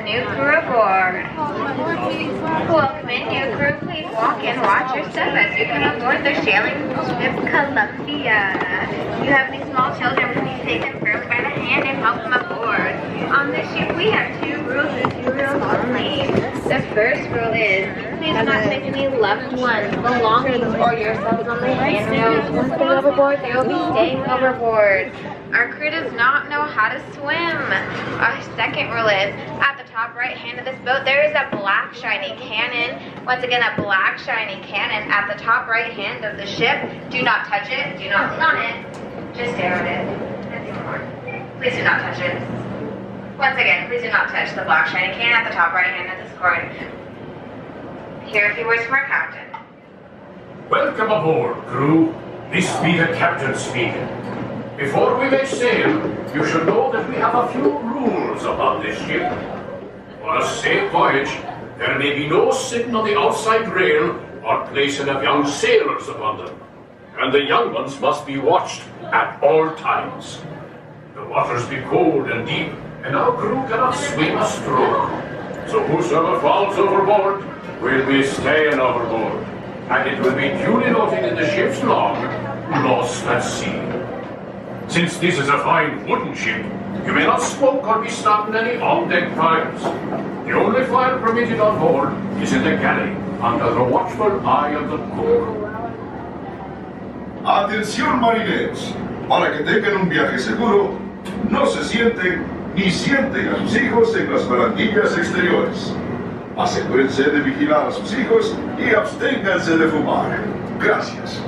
new crew aboard. Welcome in, new crew. Please walk in, watch your step as you come aboard the sailing ship Columbia. You have any small children, please take them firmly by the hand and help them aboard. On this ship, we have two rules and two rules only. The first rule is, please do not take any loved ones, belongings, or yourselves on the handrails. Once they go overboard, they will be staying overboard. Our crew does not know how to swim. Our second rule is, at the top right hand of this boat, there is a black shiny cannon. Once again, a black shiny cannon at the top right hand of the ship. Do not touch it. Do not lean on it. Just stare at it. Nothing more. Please do not touch it. Once again, please do not touch the black shiny cannon at the top right hand of this cord. Here are a few words from our captain. Welcome aboard, crew. This be the captain speaking. Before we make sail, you should know that we have a few rules upon this ship. For a safe voyage, there may be no sitting on the outside rail or placing of young sailors upon them. And the young ones must be watched at all times. The waters be cold and deep, and our crew cannot swim a stroke. So whosoever falls overboard will be staying overboard. And it will be duly noted in the ship's log, lost at sea. Since this is a fine wooden ship, you may not smoke or be starting any on-deck fires. The only fire permitted on board is in the galley, under the watchful eye of the cook. Atención marineros, para que tengan un viaje seguro, no se sienten ni sienten a sus hijos en las barandillas exteriores. Asegúrense de vigilar a sus hijos y absténganse de fumar. Gracias.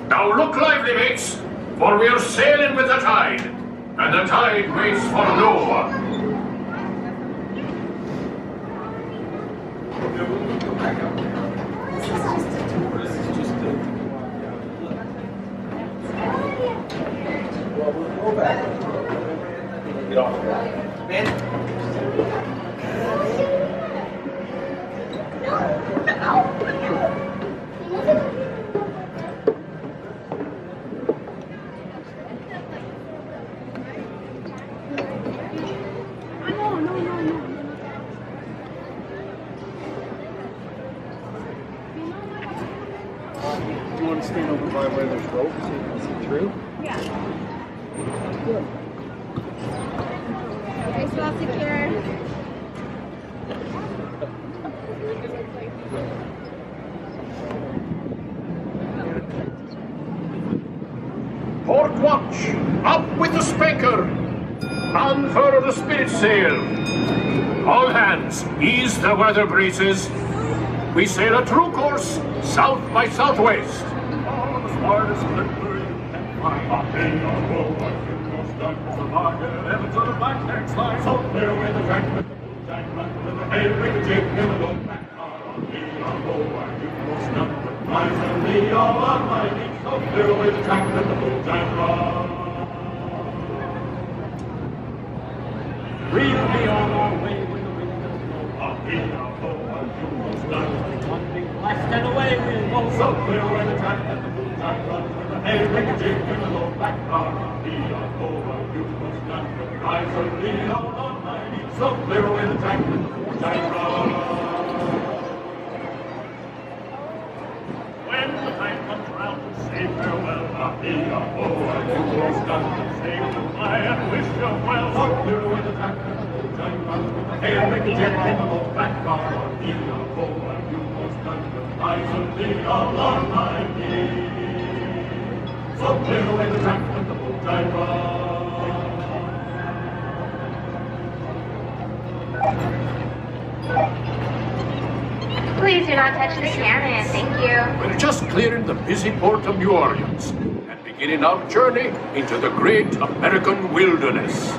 Now look lively, mates, for we are sailing with the tide, and the tide waits for no one. Get off. Man. Do you want to stand over by where there's rope so you can see through? Yeah. Good. Okay, so I'll secure. Port watch, up with the spanker, unfurl the sprit sail. All hands, ease the weather breezes. We sail a true course, south by southwest. All the smartest clipper you can find. Up in your boat, you must done as the market, ever to the black next line. So clear with the track, with the bull jack, run with the hail, ring the jig, in the low back car on me, on board, you must done with lines and me, all on my knees. So clear with the track, with the bull jack, run. We'll be on our way when the wind does blow. Up in our boat, you must done with one big blast and away we'll go. So clear with the track, with the bull jack, run with the hail, ring the jig, in the low back car on me, on board, you must done with rise and me, all on my knees. So clear with the track, with the bull jack, run. When the time comes round to say farewell, I'll be on board. You must done to say goodbye and wish you well. So clear with the track, with the bull jack, run with the hail, ring the jig, in the low back car on me, on board. You must done with rise and me, all on my knees. So clear with the track, with the bull jack, run. Please do not touch the cannon. Thank you. We're just clearing the busy port of New Orleans and beginning our journey into the great American wilderness.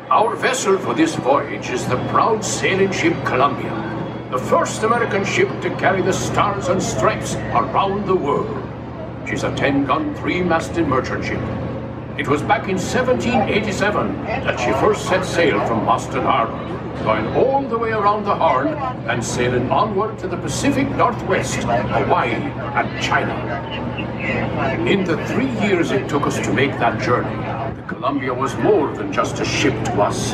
Our vessel for this voyage is the proud sailing ship Columbia, the first American ship to carry the stars and stripes around the world. She's a 10-gun, 3-masted merchant ship. It was back in 1787 that she first set sail from Boston Harbor, going all the way around the Horn and sailing onward to the Pacific Northwest, Hawaii, and China. In the 3 years it took us to make that journey, the Columbia was more than just a ship to us.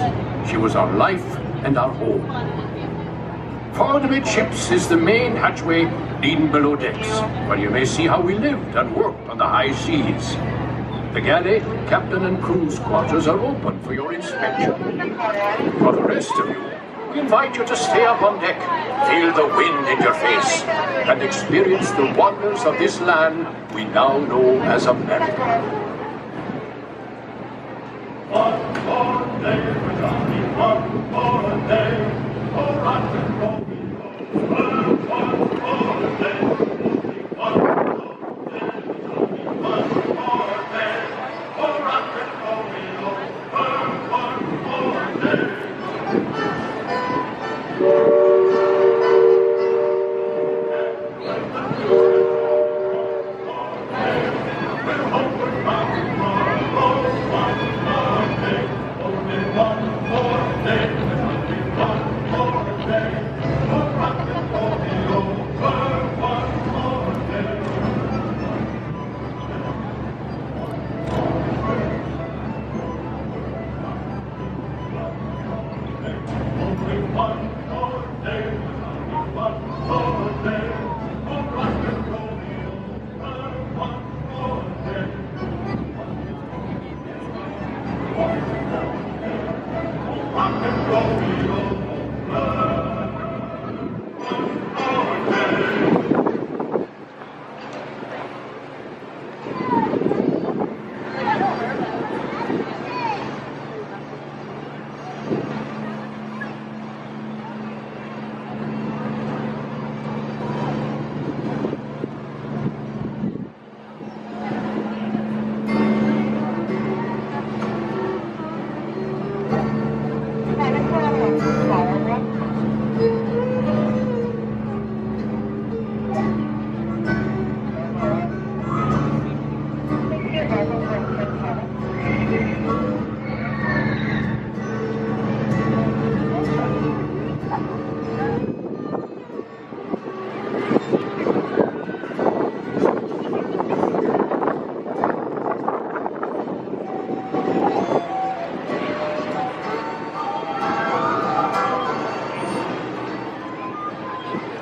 She was our life and our home. For the midships is the main hatchway leading below decks, where you may see how we lived and worked on the high seas. The galley, captain and crew's quarters are open for your inspection. For the rest of you, we invite you to stay up on deck, feel the wind in your face, and experience the wonders of this land we now know as America. One more day, Johnny, one more day, oh, rock and roll, one more day, one more day, one more day, oh, rock and roll, one more day.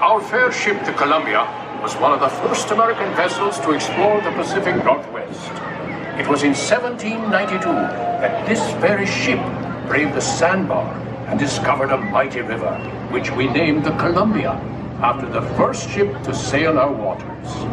Our fair ship, the Columbia, was one of the first American vessels to explore the Pacific Northwest. It was in 1792 that this very ship braved the sandbar and discovered a mighty river, which we named the Columbia, after the first ship to sail our waters.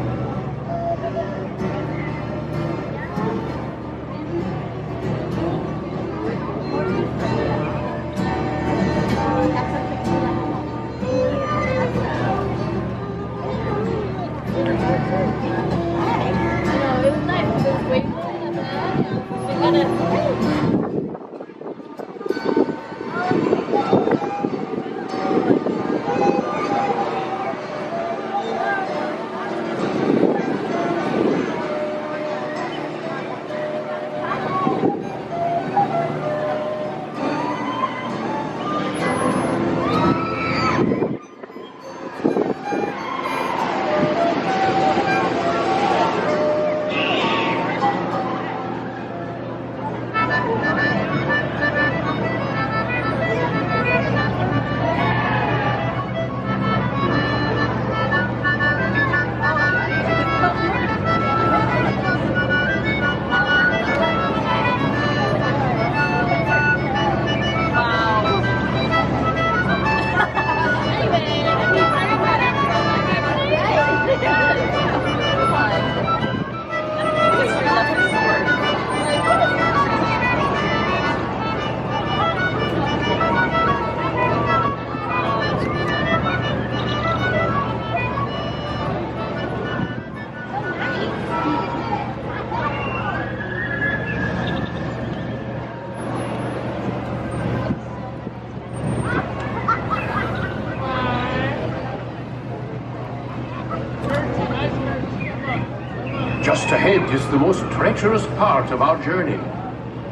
Just ahead is the most treacherous part of our journey.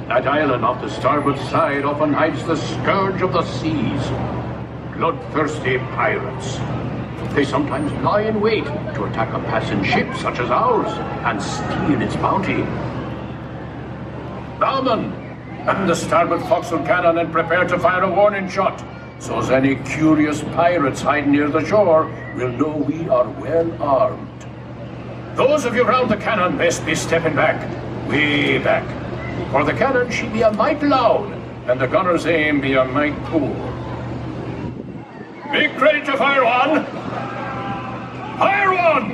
That island off the starboard side often hides the scourge of the seas, bloodthirsty pirates. They sometimes lie in wait to attack a passing ship such as ours and steal its bounty. Bowman, man the starboard forecastle cannon and prepare to fire a warning shot. so as any curious pirates hiding near the shore will know we are well armed. Those of you round the cannon best be stepping back, way back, for the cannon she be a mite loud, and the gunner's aim be a mite poor. Make ready to fire one! Fire one!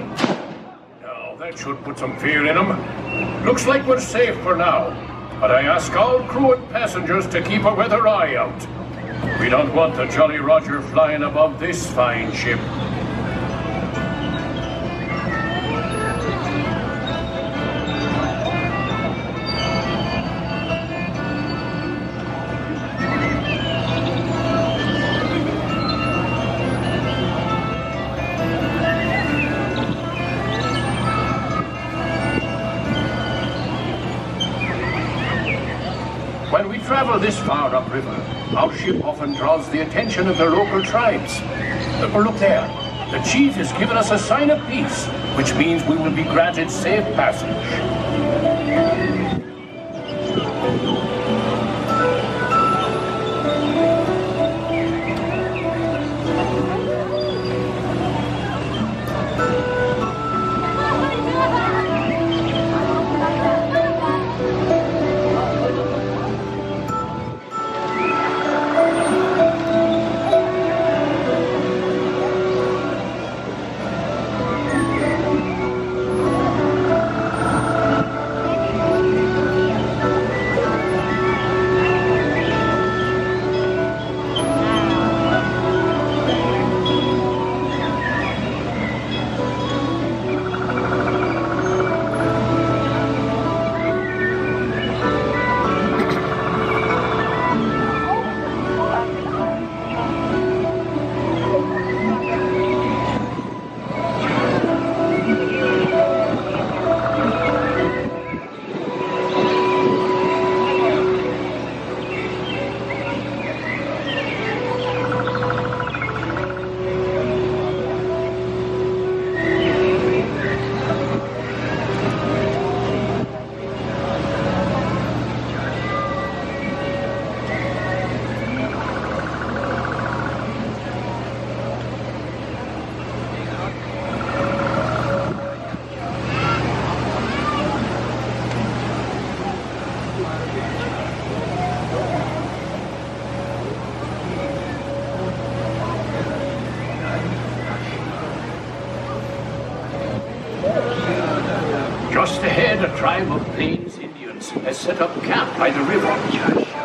Now, that should put some fear in them. Looks like we're safe for now, but I ask all crew and passengers to keep a weather eye out. We don't want the Jolly Roger flying above this fine ship. When we travel this far upriver, our ship often draws the attention of the local tribes. Look there. The chief has given us a sign of peace, which means we will be granted safe passage. Just ahead, a tribe of Plains Indians has set up camp by the river.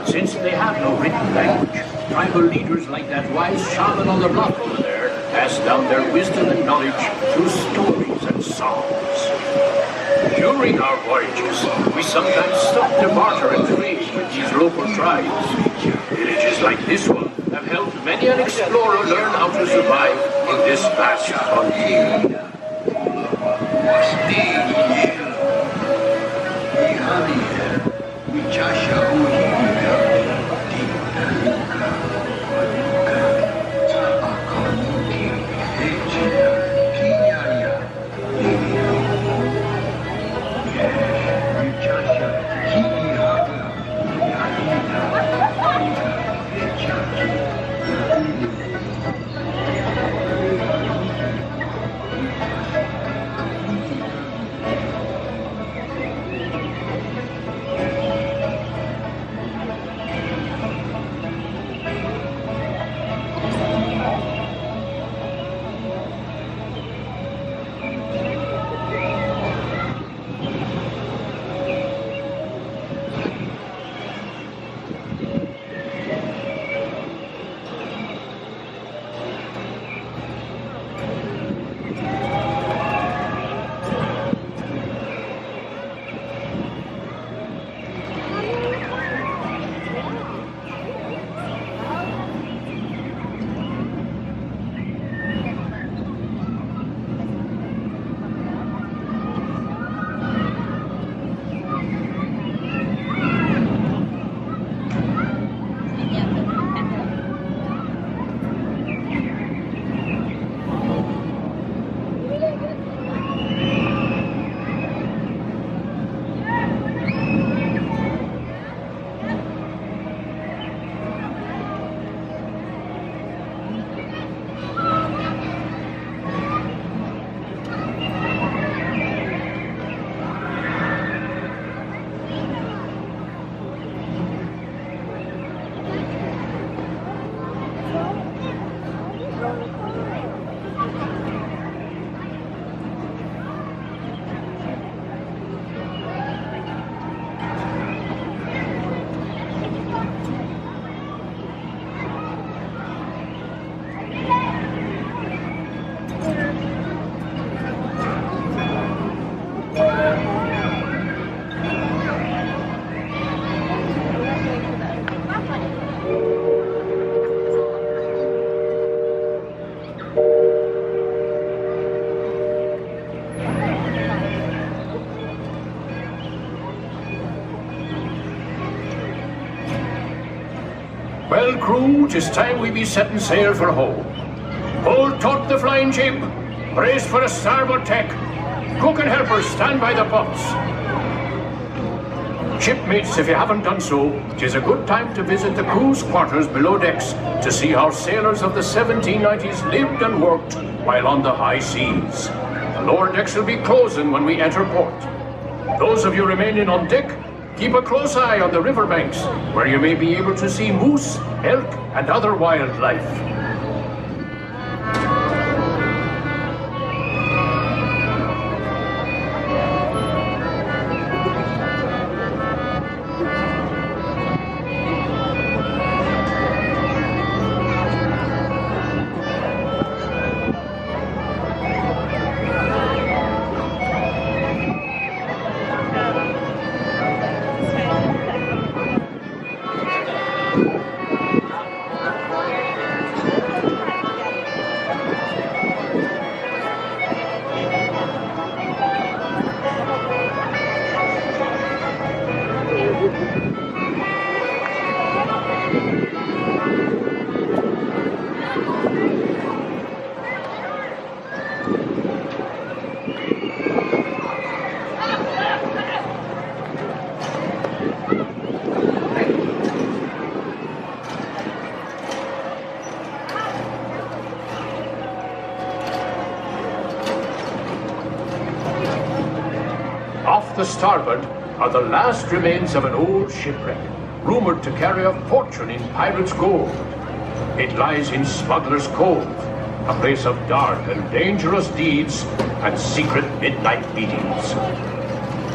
Since they have no written language, tribal leaders like that wise shaman on the rock over there pass down their wisdom and knowledge through stories and songs. During our voyages, we sometimes stop to barter and trade with these local tribes. Villages like this one have helped many an explorer learn how to survive in this vast frontier. crew, 'tis time we be setting sail for home. Hold taut the flying jib, brace for a starboard tack. Cook and helpers stand by the pots. Shipmates, if you haven't done so, 'tis a good time to visit the crew's quarters below decks to see how sailors of the 1790s lived and worked while on the high seas. The lower decks will be closing when we enter port. Those of you remaining on deck, keep a close eye on the riverbanks, where you may be able to see moose, elk, and other wildlife. Off the starboard are the last remains of an old shipwreck, rumored to carry a fortune in pirates' gold. It lies in Smuggler's Cove, a place of dark and dangerous deeds and secret midnight meetings.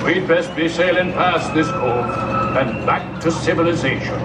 We'd best be sailing past this cove and back to civilization.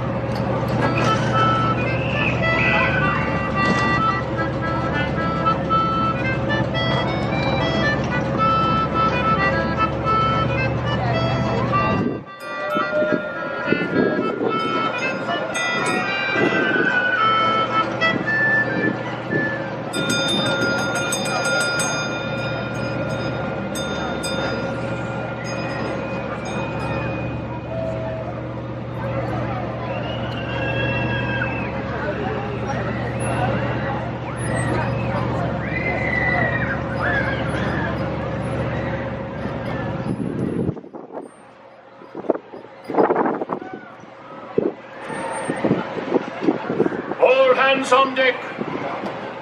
All hands on deck.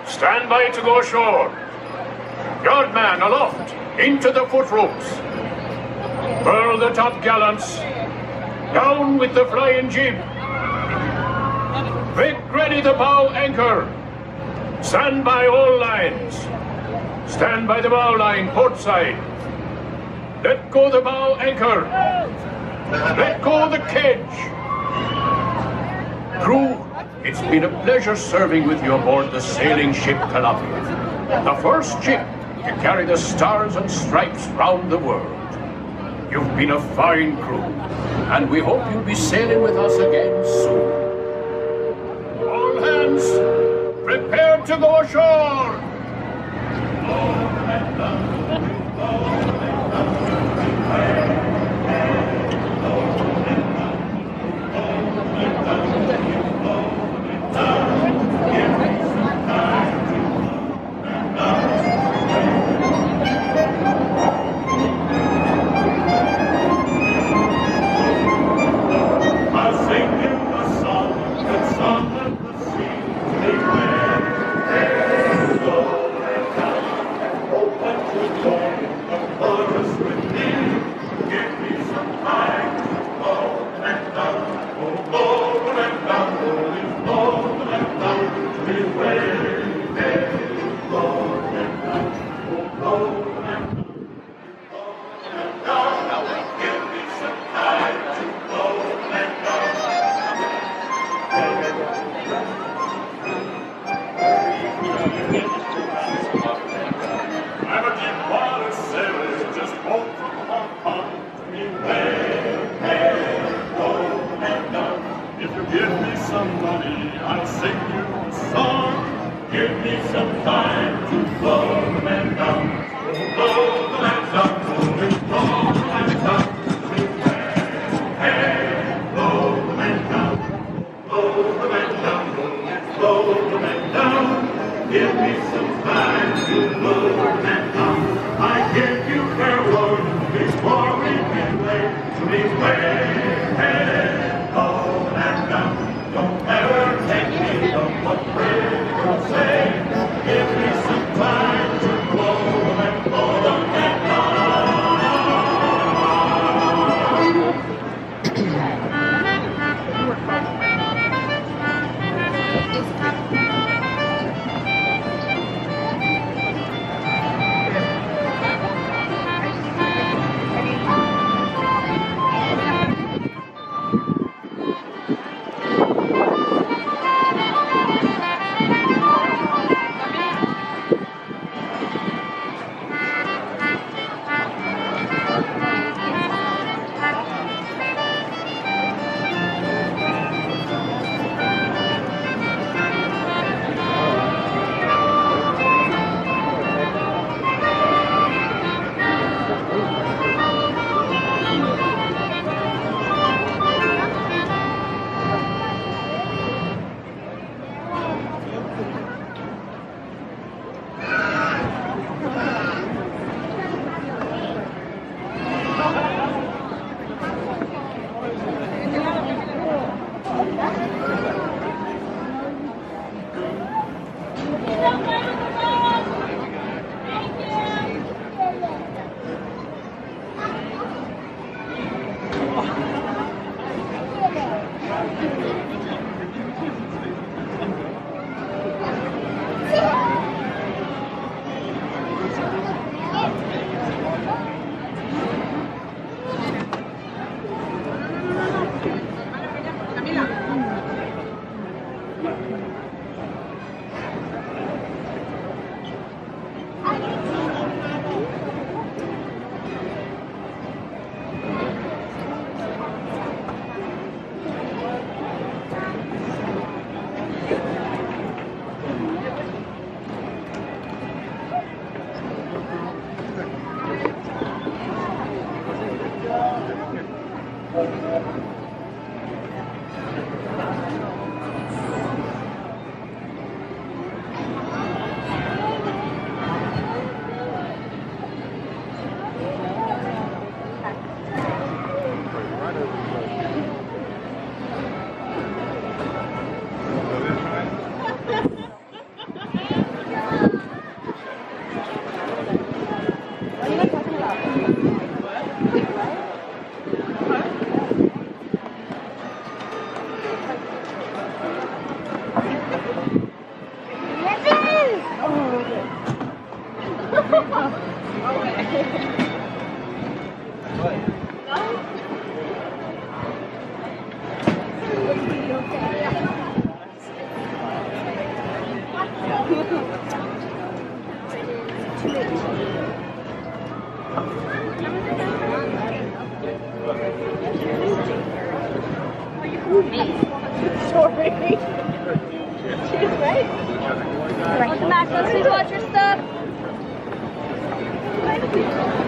Stand by to go ashore. Yardman aloft, into the foot ropes. Furl the top gallants. Down with the flying jib. Make ready the bow anchor. Stand by all lines. Stand by the bow line, port side. Let go the bow anchor. Let go the kedge. Crew, it's been a pleasure serving with you aboard the sailing ship Columbia, the first ship to carry the stars and stripes round the world. You've been a fine crew, and we hope you'll be sailing with us again soon. All hands, prepare to go ashore! roll them down. Give me some time to look and count. I give you fair warning before we can lay. Beware, go and down. Don't ever take me from what critics say. Give me some time to blow and blow them down. Sorry. She's right. Max, let's please watch your stuff. Max, please watch.